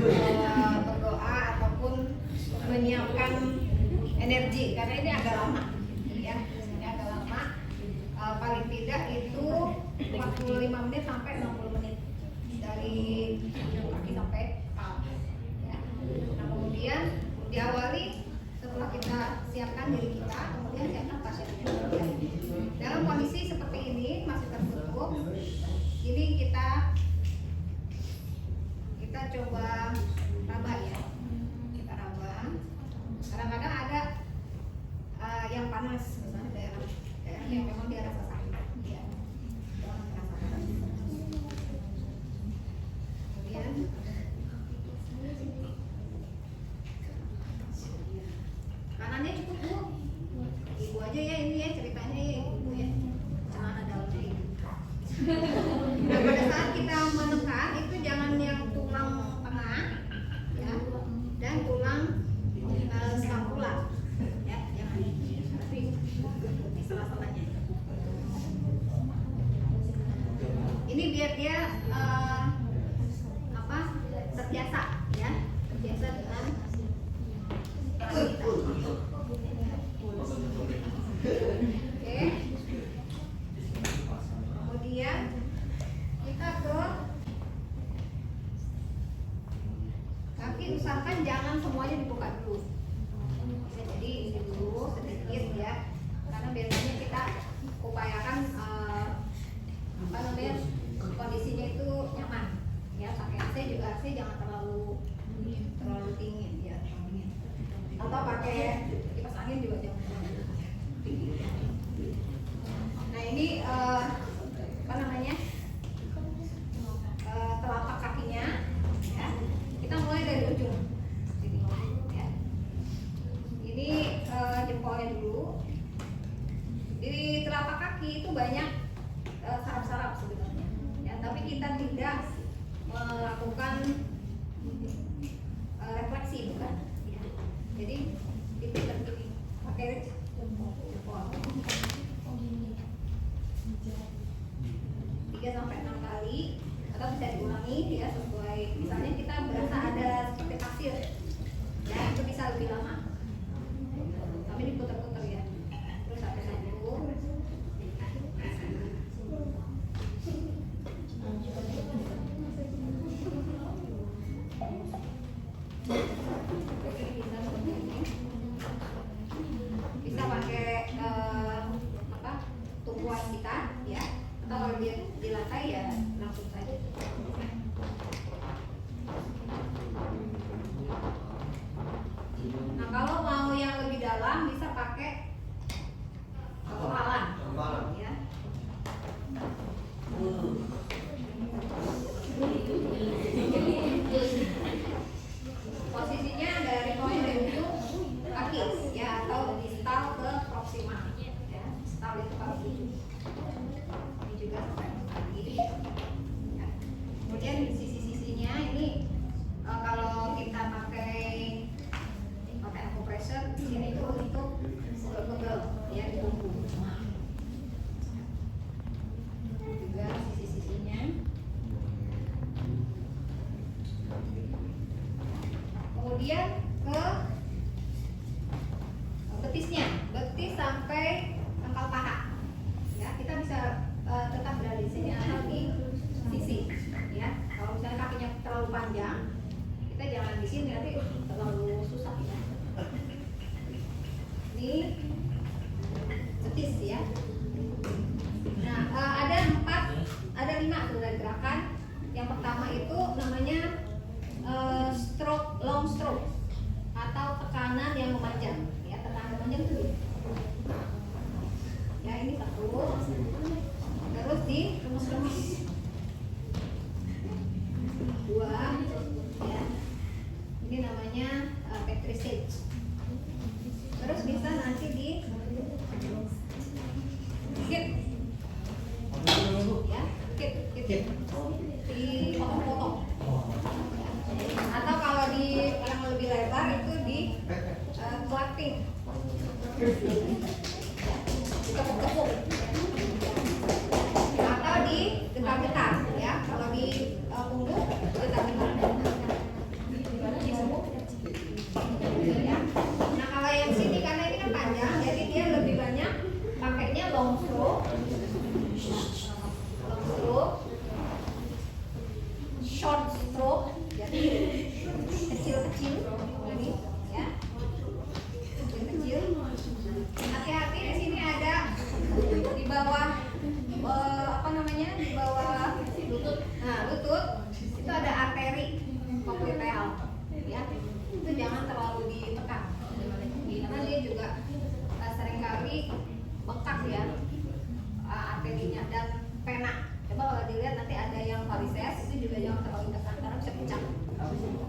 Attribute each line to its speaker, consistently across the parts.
Speaker 1: berdoa ataupun menyiapkan energi karena ini agak lama ya, ini agak lama. Paling tidak itu 45 menit sampai 60 menit dari kaki sampai kepala ya. Nah kemudian diawali setelah kita siapkan diri kita, kemudian siapkan pasiennya ya. Dalam kondisi seperti ini masih tertutup, ini kita coba raba ya, kita raba. Kadang-kadang ada yang panas, misalnya daerah yang memang dia rasa sakit ya. Kemudian kanannya cukup Bu, ibu aja ya ini ya ceritanya ya ibu ya, celana dalamnya ibu. Nah pada saat kita menekan itu jangan yang tulang tengah ya dan tulang scapula ya, jangan tapi di sela-selanya. Ini biar dia terbiasa ya, terbiasa dengan kita. Oke. Kemudian kita ke kaki, usahakan jangan semuanya dibuka dulu. Bisa jadi ini dulu sedikit ya, karena biasanya kita upayakan kondisinya itu nyaman ya, pakai AC juga AC jangan terlalu dingin ya, atau pakai kipas angin juga jangan terlalu tinggi. Nah ini telapak kakinya ya, kita mulai dari ujung sini ya. Ini jempolnya dulu. Di telapak kaki itu banyak saraf-saraf sebenarnya ya, tapi kita tidak melakukan refleksi bukan ya. Jadi itu begini, pakai jempol 3-6 kali, atau bisa diulangi ya sesuai, misalnya kita berasa ada seperti pasir ya, itu bisa lebih lama, tapi diputar-putar ya, terus sampai satu. Bisa pakai tumpuan kita ya, atau kalau dia di lantai ya langsung saja. Nah kalau mau yang lebih dalam bisa pakai kepalan ya. Posisinya dari poin dari ujung kaki ya, atau distal ke proksimal ya. Distal itu paling ujung. Ini juga sampai kaki ya. Kemudian sisi-sisinya ini kalau kita pakai acupressure ini itu untuk pegel ya, di punggung. Juga sisi-sisinya. Kemudian ke betisnya, betis sampai pangkal paha ya, kita bisa tetap berada di sini atau di sisi ya. Kalau misalnya kakinya terlalu panjang, kita jangan di sini, nanti terlalu susah ya. Ini betis ya. Nah ada 5 sebenarnya gerakan. Yang pertama itu namanya long stroke atau tekanan yang memanjang ya, tekanan memanjang itu ya, ini satu, terus di remus-remus 2 ya, ini namanya Petri-Sage. Terus bisa nanti di kit ya, kit dipotong-potong. Atau kalau di yang lebih lebar itu di clapping, ditekuk-tekuk, atau di getar-getar ya. Kalau di punggung getar-getar.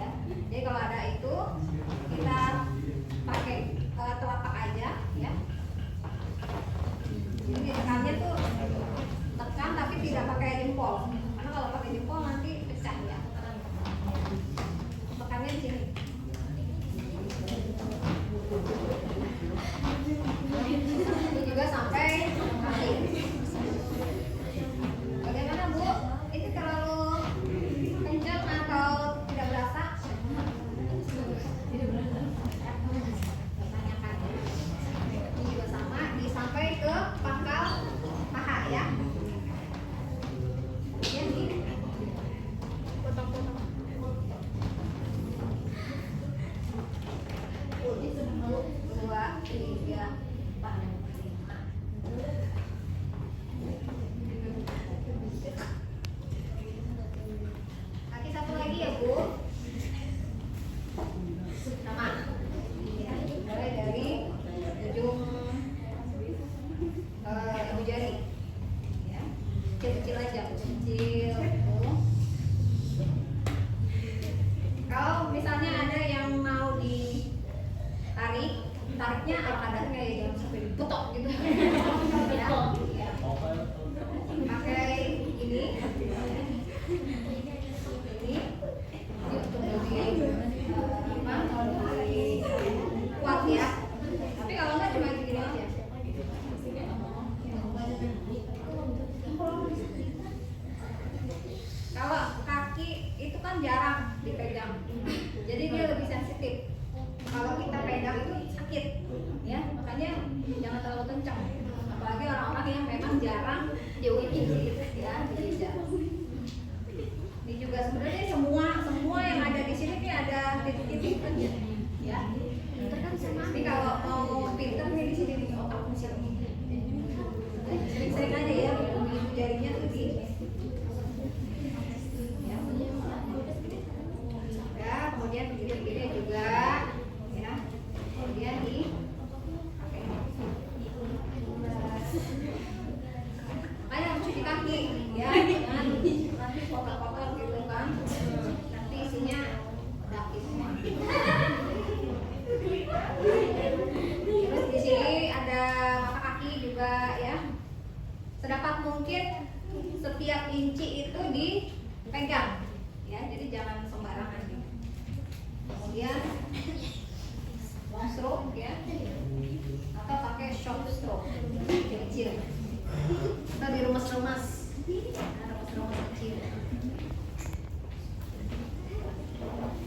Speaker 1: Ya. Jadi kalau ada itu kita pakai telapak aja, ya. Jadi tekannya tuh tekan tapi tidak pakai jempol, karena kalau pakai jempol nanti pecah ya. Tekannya di sini. Ini juga sampai kaki. Bagaimana Bu? Itu terlalu kencang atau tidak berasa? Tanyakan. Ini juga sama, sampai ke pangkal paha ya. Kemudian di potong-potong. 2, 3, 4, 5. Kaki satu lagi ya Bu. Sama. Ya, mulai dari ujung ibu jari. Ya, kecil-kecil aja, kecil. Kalau misalnya ada yang mau ditarik, tariknya ada kayak jangan sampai diputok gitu. Ya. Pakai ini untuk lebih kuat ya. Tapi kalau nggak cuma gini aja. Kalau kaki itu kan jarang dipegang, jadi dia lebih sensitif. Kalau kita pegang itu sakit, ya makanya jangan terlalu kencang. Apalagi orang-orang yang memang jarang diuji ya, tidak. Ini juga sebenarnya semua yang ada di sini nih ada titik-titik aja, ya. Tapi kalau mau pinter nih di sini nih otaknya sini. Sering-sering aja ya, ibu jarinya tuh di. Ya, kemudian gini-gini juga, ya. Kemudian di pakai. Makanya cuci kaki, ya. Jangan nanti kotor-kotor gitu kan. Nanti isinya daki semua. Terus di sini ada mata kaki juga ya. Sedapat mungkin setiap inci itu dipegang, ya. Jadi jangan sembarangan. Kemudian long stroke ya, atau pakai short stroke kecil. Kita diremes-remes, remes-remes kecil.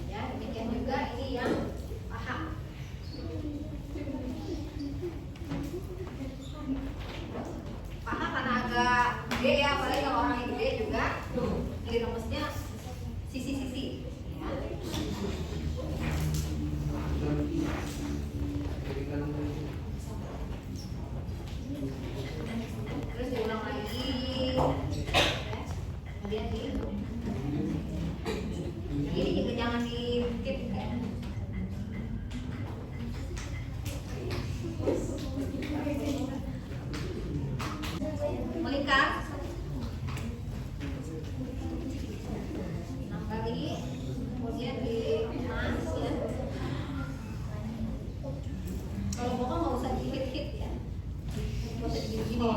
Speaker 1: Ya, demikian juga ini yang paha. Paha karena agak gede ya, apalagi kalau orang yang gede juga diremesnya sisi-sisi. Ya. Terus diulang lagi, kemudian ini juga jangan dikit ya. Melingkar 6 kali, kemudian dikemas ya. Kalau bokong nggak usah dihit-hit ya, nggak usah digini-gini.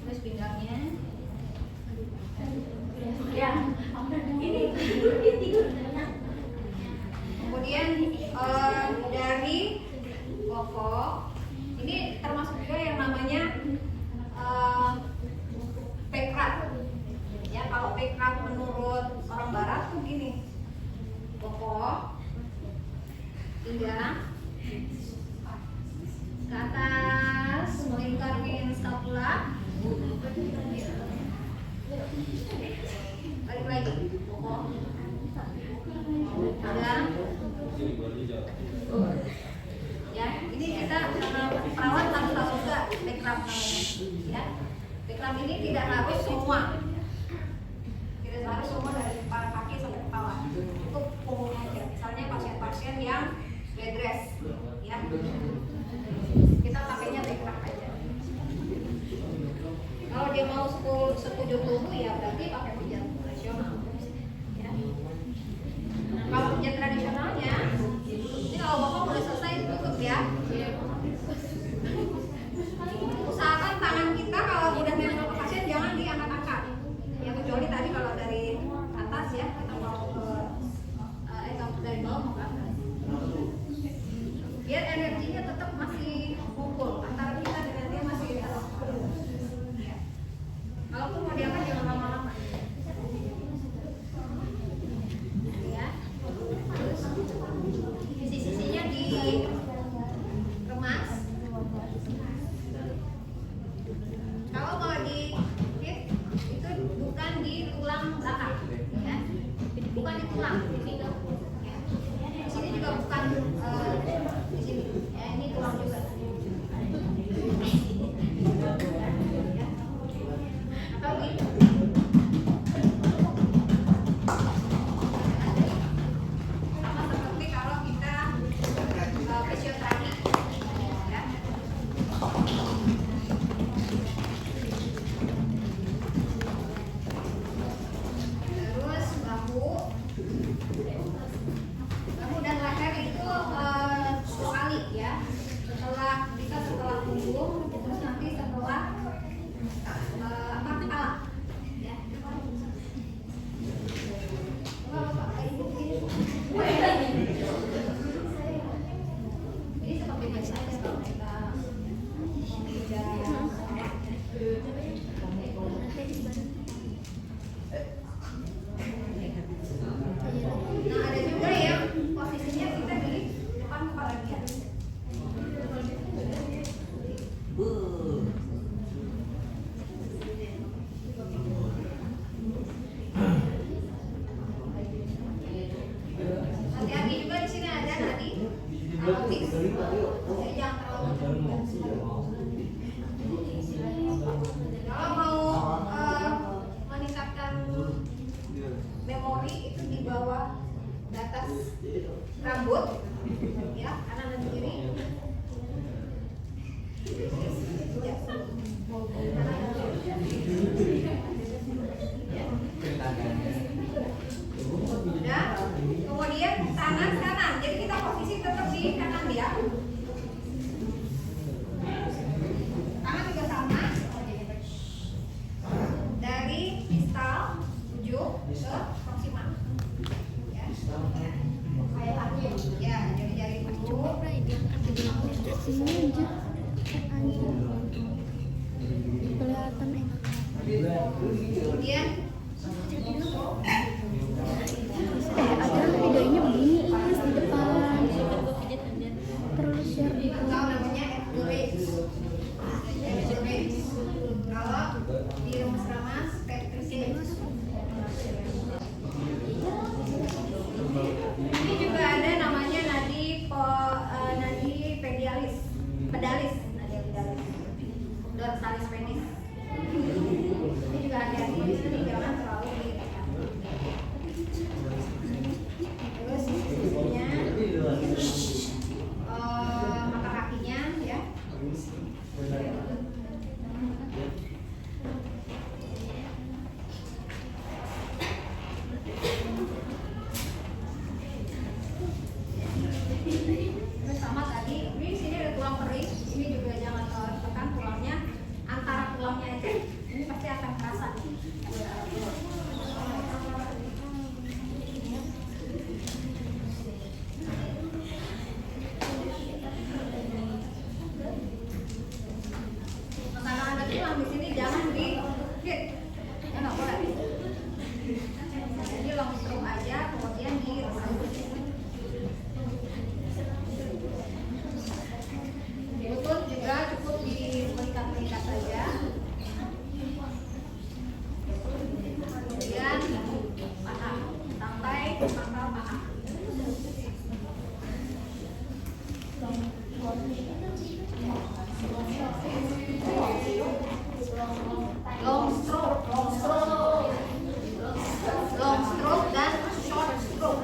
Speaker 1: Terus pinggangnya ya, ini kemudian dari bokong ini termasuk juga yang namanya pekrat ya. Kalau pekrat menurut orang barat tuh gini, bokong pinggang ke atas, melingkarin scapula, balik lagi bokong pinggang ya. Ini kita perawat harus tahu juga background namanya ya. Background ini tidak harus semua, tidak harus semua dari kepala kaki sampai kepala, itu umum aja. Misalnya pasien-pasien yang bed rest ya, kita pakainya background aja. Kalau dia mau 10 tubuh ya berarti pakai pijat tradisional. Ya. Nah, kalau pijat tradisionalnya, ini kalau bapak udah selesai tutup ya. Usahakan tangan kita kalau udah nempel ke pasien jangan diangkat-angkat. Ya kecuali tadi kalau dari atas ya kita mau ke dari bawah mau ke atas. Biar energinya tetap masih kumpul antara kita dengan dia masih terkumpul. Ya. Kalaupun mau diangkat jangan lama-lama. Ya. Terus sisi-sisinya dikemas. Kalau mau di hit itu bukan di tulang belakang, ya. Bukan di tulang. Di sini juga bukan di sini. Ya, ini tulang juga. Ya. Atau di sama seperti kalau kita fisioterapi. Ya. Terus bahu dan leher itu dua kali ya. Setelah punggung, terus nanti setelah kepala. Ya. Ini seperti biasa aja kalau kita nah ada juga yang posisinya kita di depan kepala dia. Hati-hati juga di sini ada tadi alotis. Jadi jangan terlalu. Kalau mau meningkatkan memori itu di bawah di atas rambut ya kanan dan kiri ya. Kanan dan kiri ya. Udah. Kemudian tangan kanan jadi kita posisi tetap di kanan ya. Tangan juga sama dari distal ujung ke proximal. Ya, ya jari-jari dulu.
Speaker 2: Kelihatan enak.
Speaker 1: Kemudian
Speaker 2: Ada videonya begini Is di depan. Terus share di
Speaker 1: atau namanya endurance. Kalau di rumah ramas Patricia. Ini juga ada namanya nadi pedalis, nadi pedalis, dorsalis penis. Ini juga hati-hati di sini jangan terlalu ditekan. Terus sisinya, mata kakinya ya. Terus sama tadi, ini sini ada tulang kering, ini juga jangan tekan tulangnya, antara tulangnya aja, ini pasti akan terasa. Karena ada tulang di sini jangan di hit, ya nggak boleh. Jadi langsung aja, kemudian di lutut juga cukup diberikat-berikat saja. Kemudian paha sampai pangkal paha. Long stroke dan short stroke.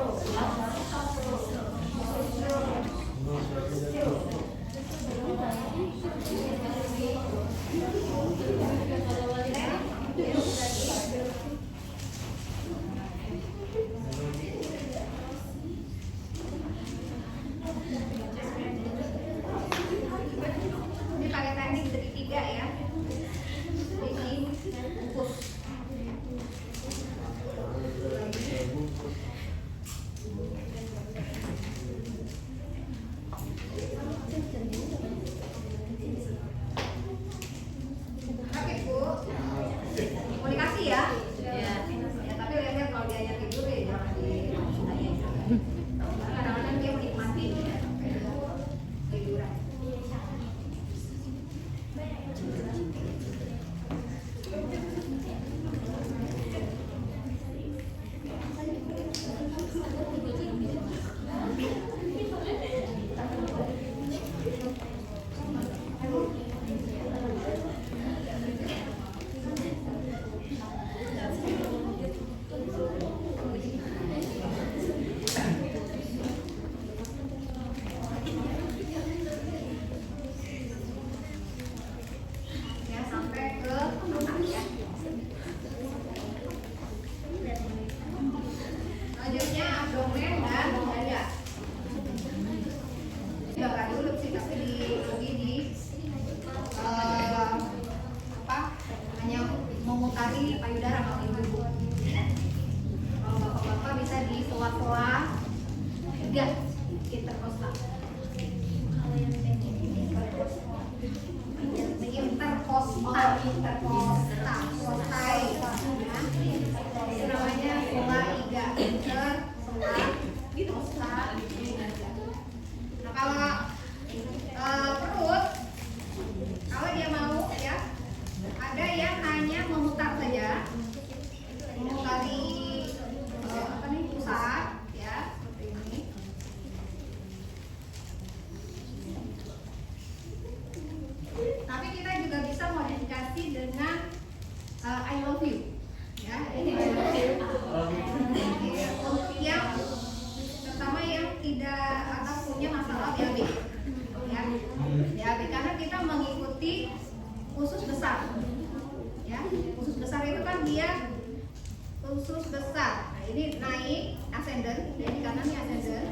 Speaker 1: usus besar. Nah, ini naik ascendant, jadi kanannya ascendant,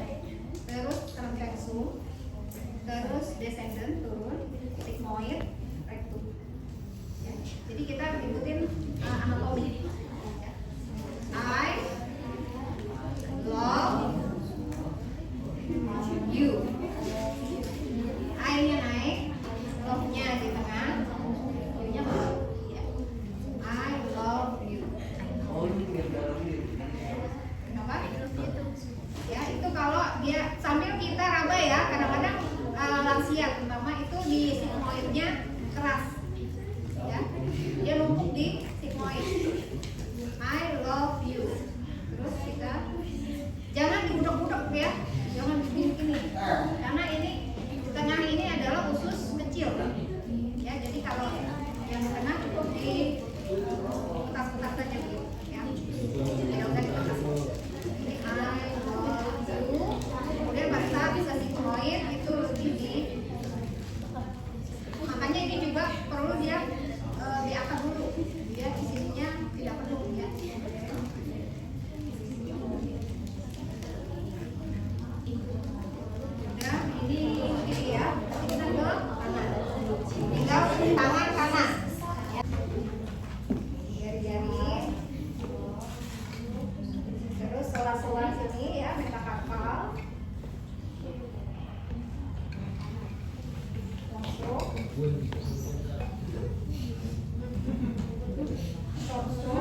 Speaker 1: terus transversum, terus descendant turun, sigmoid, rectum. Ya, jadi kita ikutin anatomi. Ya. I love you. I-nya naik, love-nya di tengah, U-nya bawah. Ya. I love you. Kenapa? Ya, itu kalau dia sambil kita raba ya, kadang-kadang lansia terutama itu di sigmoidnya keras. Ya. Dia numpuk di sigmoid. I love you. Terus kita jangan dibudak-budak ya. Jangan begini. Karena ini tengah ini adalah usus kecil. Ya, jadi kalau yang tengah cukup di putar-putar saja gitu ya. Ya udah ditekan. Ini I love you. Kemudian pada saat bisa sigmoid itu lebih di, makanya ini juga perlu dia diangkat dulu. Dia di sininya tidak perlu ya. Udah, ini ya. Kita ke kanan. Tinggal tangan kanan. Ya. Jari-jari. Terus sela-sela sini ya, metakarpal. Langsung. Torso.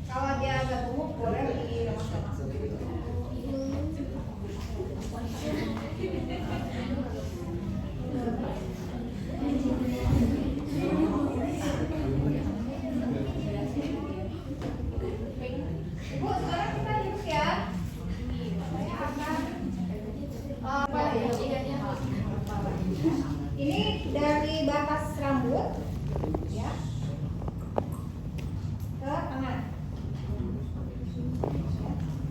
Speaker 1: Kalau dia agak gemuk boleh dilemas-lemas. Ibu, sekarang kita duduk ya. Saya akan ini dari batas rambut ya ke tengah.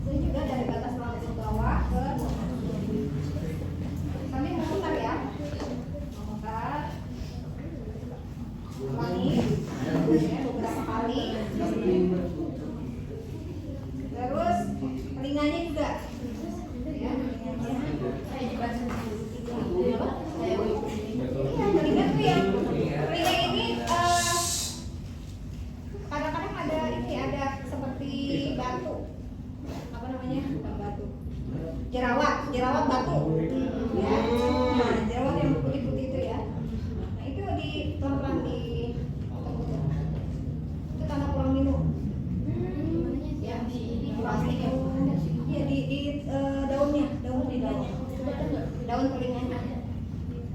Speaker 1: Ini juga dari batas rambut ke bawah ke tengah. Kami memutar ya. Memutar. Ulangi ya, beberapa kali. Terus telinganya juga. Ya, telinganya. Iya, telinga tuh yang telinga ini kadang-kadang ada seperti batu. Apa namanya? Bukan batu. Jerawat batu. Ya. Nah, jerawat yang putih-putih itu ya. Nah, itu di pelan-pelan di itu tanda kurang minum. Ya, di plastiknya. Iya, di daunnya, daun telinganya. Daun telinganya.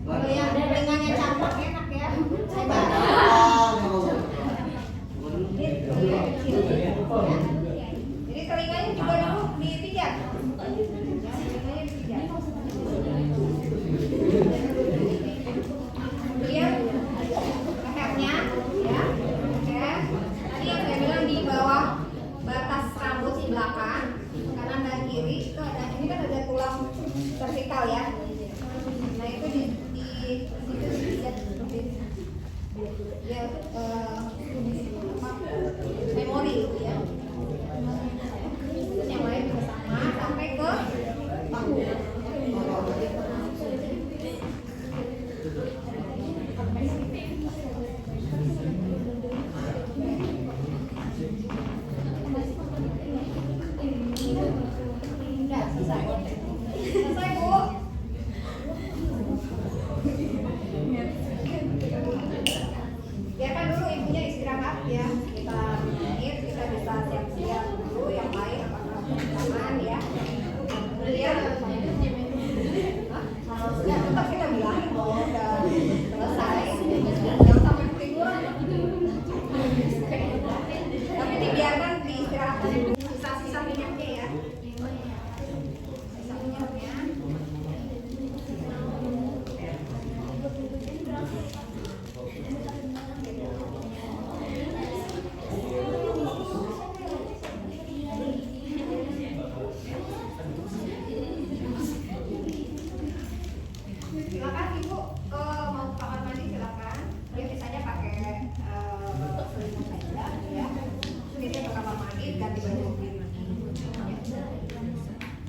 Speaker 1: Kalau yang telinganya campur enak ya. Saya jadi telinganya juga dulu dipijat. Telinganya dipijat. Kemudian lehernya ya. Leher. Tadi yang saya bilang di bawah batas rambut di belakang kanan dan kiri itu ada, ini kan ada tulang vertikal ya. Nah itu di situ dipijat seperti itu. Ya memori itu ya. Terus yang lain juga sama sampai ke bahu. Enggak, selesai. Selesai, Bu. ganti baju.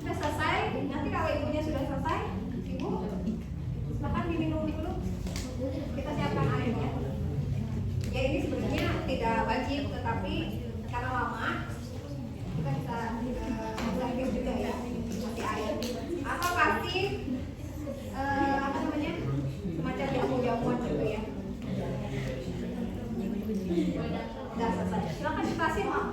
Speaker 1: Sudah selesai. Nanti kalau ibunya sudah selesai, ibu silakan diminum dulu. Kita siapkan airnya. Ya ini sebenarnya tidak wajib, tetapi karena lama kita bisa lanjut juga ya kasih air. Atau kasih apa namanya semacam jamu-jamuan gitu ya. Udah selesai. Silakan dikasih, Mak.